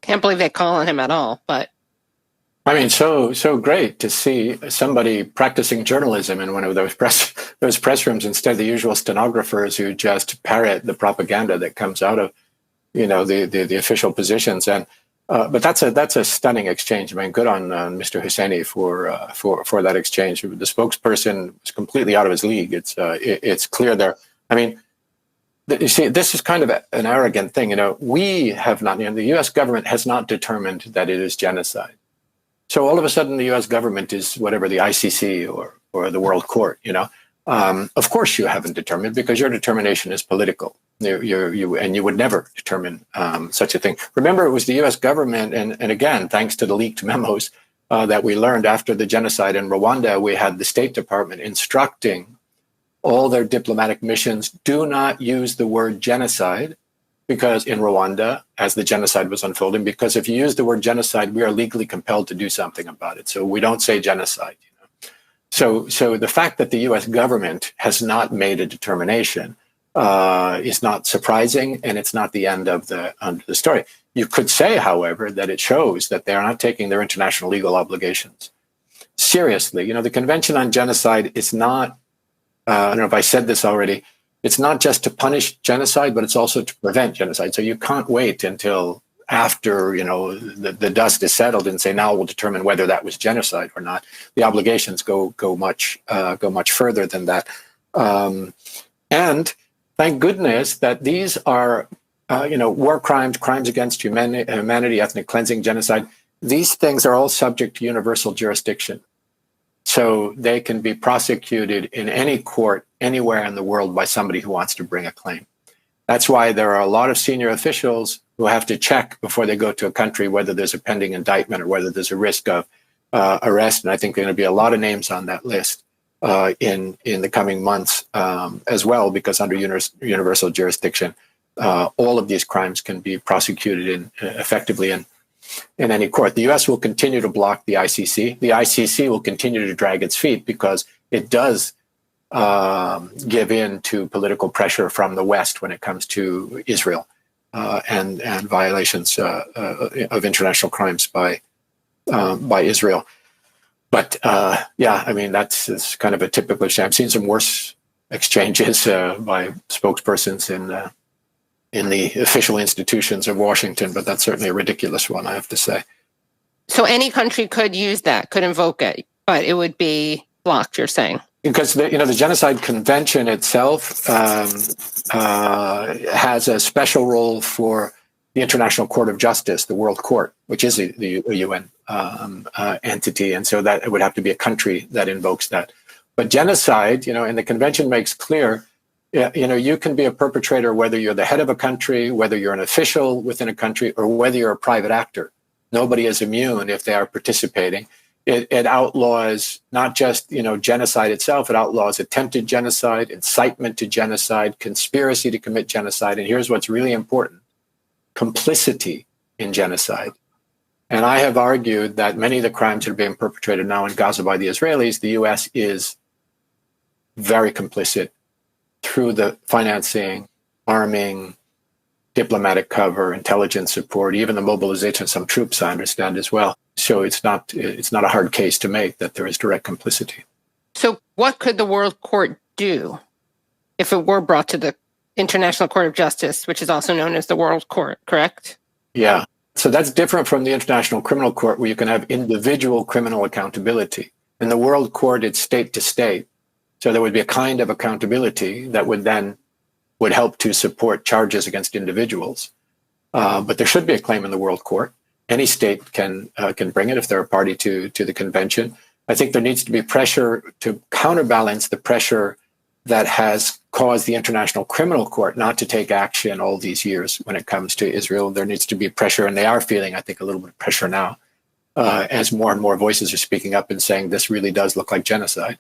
Can't believe they call on him at all, but I mean, so great to see somebody practicing journalism in one of those press rooms instead of the usual stenographers who just parrot the propaganda that comes out of, the official positions. And but that's a stunning exchange. I mean, good on Mr. Husseini for that exchange. The spokesperson was completely out of his league. It's clear there. I mean, you see, this is kind of an arrogant thing. We have not. The U.S. government has not determined that it is genocide. So all of a sudden, the U.S. government is whatever the ICC or the World Court. Of course, you haven't determined because your determination is political. You would never determine such a thing. Remember, it was the U.S. government, and again, thanks to the leaked memos that we learned after the genocide in Rwanda, we had the State Department instructing all their diplomatic missions, do not use the word genocide, because in Rwanda, as the genocide was unfolding, because if you use the word genocide, we are legally compelled to do something about it. So we don't say genocide. So the fact that the U.S. government has not made a determination is not surprising, and it's not the end of the story. You could say, however, that it shows that they are not taking their international legal obligations seriously. The Convention on Genocide is not, I don't know if I said this already, it's not just to punish genocide, but it's also to prevent genocide. So you can't wait until after, the dust is settled and say, now we'll determine whether that was genocide or not. The obligations go much further than that. And thank goodness that these are, war crimes, crimes against humanity, ethnic cleansing, genocide. These things are all subject to universal jurisdiction. So they can be prosecuted in any court anywhere in the world by somebody who wants to bring a claim. That's why there are a lot of senior officials who have to check before they go to a country whether there's a pending indictment or whether there's a risk of arrest. And I think there are going to be a lot of names on that list in the coming months as well, because under universal jurisdiction, all of these crimes can be prosecuted effectively in any court. The U.S. will continue to block the ICC. The ICC will continue to drag its feet because it does give in to political pressure from the West when it comes to Israel and violations of international crimes by Israel. But I mean, that's kind of a typical shame. I've seen some worse exchanges by spokespersons in the official institutions of Washington, but that's certainly a ridiculous one, I have to say. So any country could use that, could invoke it, but it would be blocked, you're saying? Because the Genocide Convention itself has a special role for the International Court of Justice, the World Court, which is the UN entity, and so that it would have to be a country that invokes that. But genocide, and the convention makes clear, you can be a perpetrator whether you're the head of a country, whether you're an official within a country, or whether you're a private actor. Nobody is immune if they are participating. It outlaws not just genocide itself. It outlaws attempted genocide, incitement to genocide, conspiracy to commit genocide, and here's what's really important: complicity in genocide. And I have argued that many of the crimes that are being perpetrated now in Gaza by the Israelis, the U.S. is very complicit through the financing, arming, diplomatic cover, intelligence support, even the mobilization of some troops, I understand as well. So it's not a hard case to make that there is direct complicity. So what could the World Court do if it were brought to the International Court of Justice, which is also known as the World Court, correct? Yeah. So that's different from the International Criminal Court, where you can have individual criminal accountability. In the World Court, it's state to state. So there would be a kind of accountability that would help to support charges against individuals. But there should be a claim in the World Court. Any state can bring it if they're a party to the convention. I think there needs to be pressure to counterbalance the pressure that has caused the International Criminal Court not to take action all these years when it comes to Israel. There needs to be pressure, and they are feeling, I think, a little bit of pressure now as more and more voices are speaking up and saying this really does look like genocide.